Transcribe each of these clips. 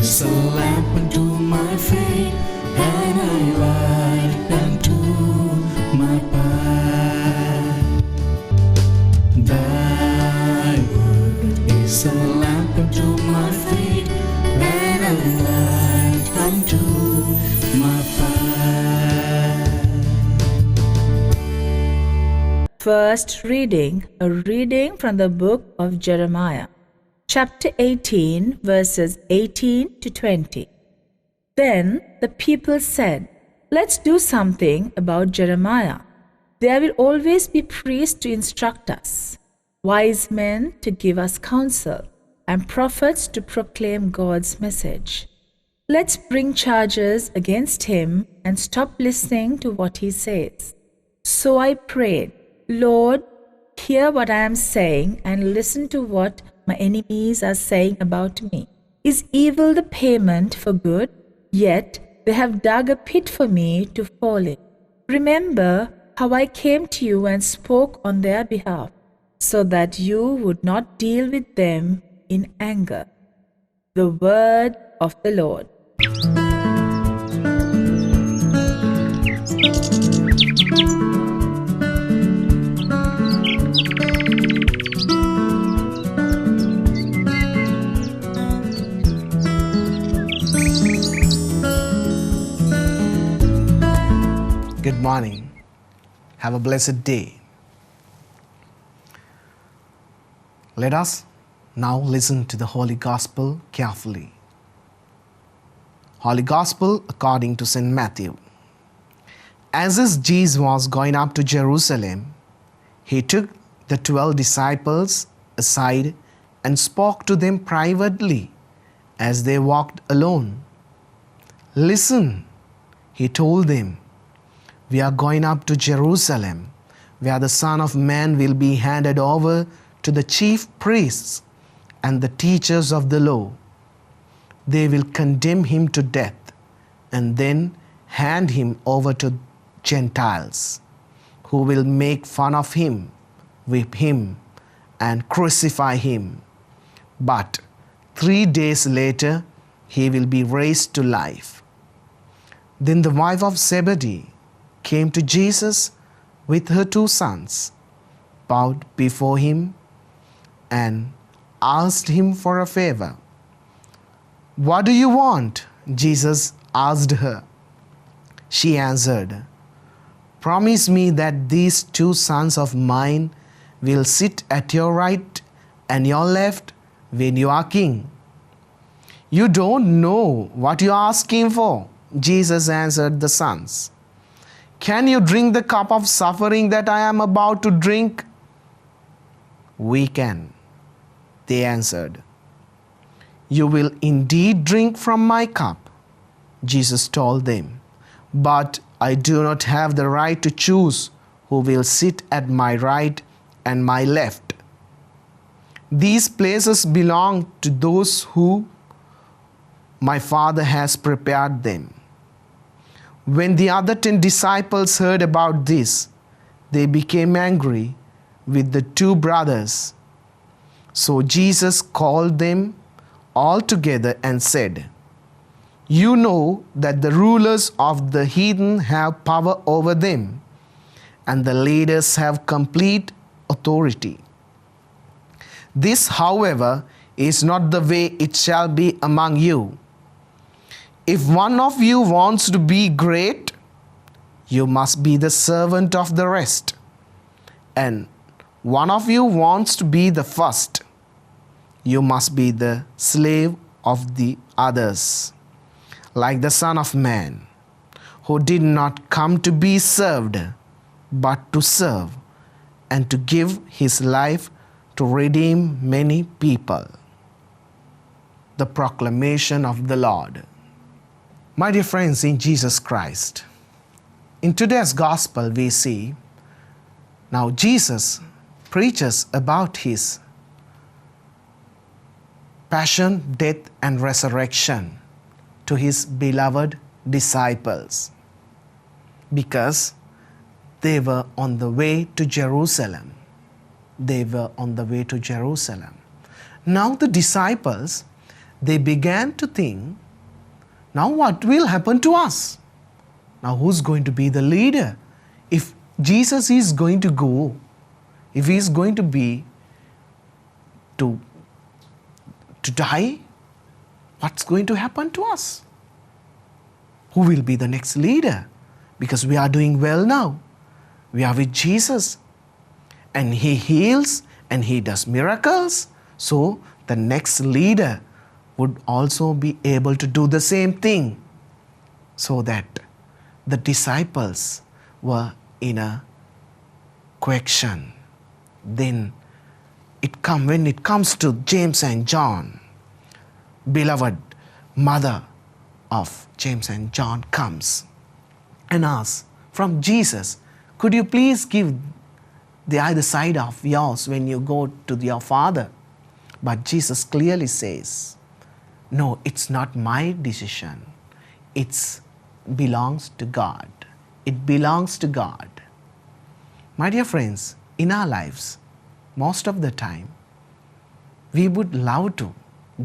is a lamp unto my feet and a light unto my path. Thy word is a lamp unto my feet and a light unto my path. First reading, a reading from the book of Jeremiah, chapter 18, verses 18 to 20. Then the people said, "Let's do something about Jeremiah. There will always be priests to instruct us, wise men to give us counsel, and prophets to proclaim God's message. Let's bring charges against him and stop listening to what he says." So I prayed, "Lord, hear what I am saying and listen to what my enemies are saying about me. Is evil the payment for good? Yet they have dug a pit for me to fall in. Remember how I came to you and spoke on their behalf, so that you would not deal with them in anger." The word of the Lord. Good morning. Have a blessed day. Let us now listen to the Holy Gospel carefully. Holy Gospel according to St. Matthew. As Jesus was going up to Jerusalem, he took the 12 disciples aside and spoke to them privately as they walked alone. "Listen," he told them. "We are going up to Jerusalem, where the Son of Man will be handed over to the chief priests and the teachers of the law. They will condemn him to death and then hand him over to Gentiles, who will make fun of him, whip him, and crucify him. But 3 days later, he will be raised to life." Then the wife of Zebedee came to Jesus with her 2 sons, bowed before him, and asked him for a favor. "What do you want?" Jesus asked her. She answered, "Promise me that these 2 sons of mine will sit at your right and your left when you are king." "You don't know what you are asking for," Jesus answered the sons. "Can you drink the cup of suffering that I am about to drink?" "We can," they answered. "You will indeed drink from my cup," Jesus told them, "but I do not have the right to choose who will sit at my right and my left. These places belong to those who my Father has prepared them." When the other 10 disciples heard about this, they became angry with the 2 brothers. So Jesus called them all together and said, "You know that the rulers of the heathen have power over them, and the leaders have complete authority. This, however, is not the way it shall be among you. If one of you wants to be great, you must be the servant of the rest. And one of you wants to be the first, you must be the slave of the others. Like the Son of Man, who did not come to be served, but to serve, and to give his life to redeem many people." The proclamation of the Lord. My dear friends in Jesus Christ, in today's gospel we see now Jesus preaches about his passion, death, and resurrection to his beloved disciples because they were on the way to Jerusalem. They were on the way to Jerusalem. Now the disciples, they began to think, now what will happen to us? Now who's going to be the leader? If Jesus is going to go, if he is going to be to die, what's going to happen to us? Who will be the next leader? Because we are doing well now. We are with Jesus and he heals and he does miracles. So the next leader would also be able to do the same thing. So that the disciples were in a question. Then when it comes to James and John, beloved mother of James and John comes and asks from Jesus, could you please give the other side of yours when you go to your father? But Jesus clearly says, no, it's not my decision. It belongs to God. It belongs to God. My dear friends, in our lives, most of the time, we would love to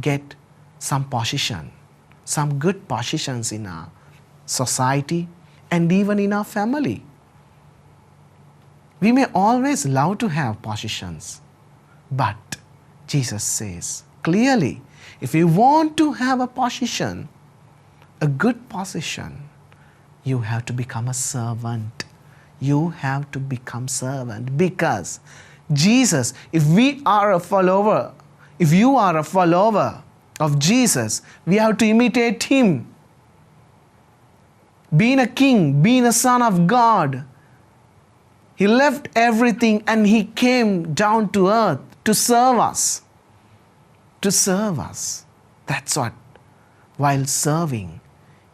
get some position, some good positions in our society and even in our family. We may always love to have positions, but Jesus says clearly, if you want to have a position, a good position, you have to become a servant. You have to become servant because Jesus, if we are a follower, if you are a follower of Jesus, we have to imitate him. Being a king, being a son of God, he left everything and he came down to earth to serve us. To serve us. That's what. While serving,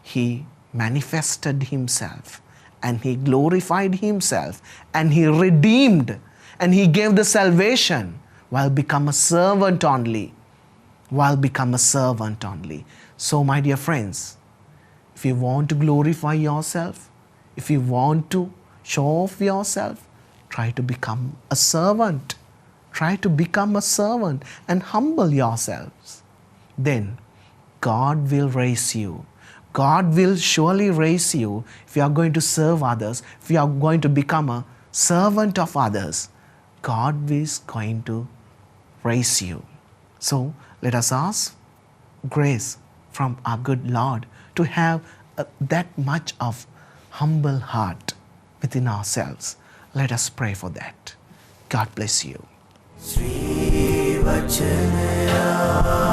he manifested himself and he glorified himself and he redeemed and he gave the salvation while become a servant only. While become a servant only. So my dear friends, if you want to glorify yourself, if you want to show off yourself, try to become a servant. Try to become a servant and humble yourselves. Then God will raise you. God will surely raise you if you are going to serve others, if you are going to become a servant of others. God is going to raise you. So let us ask grace from our good Lord to have that much of humble heart within ourselves. Let us pray for that. God bless you. Sri Wachanayano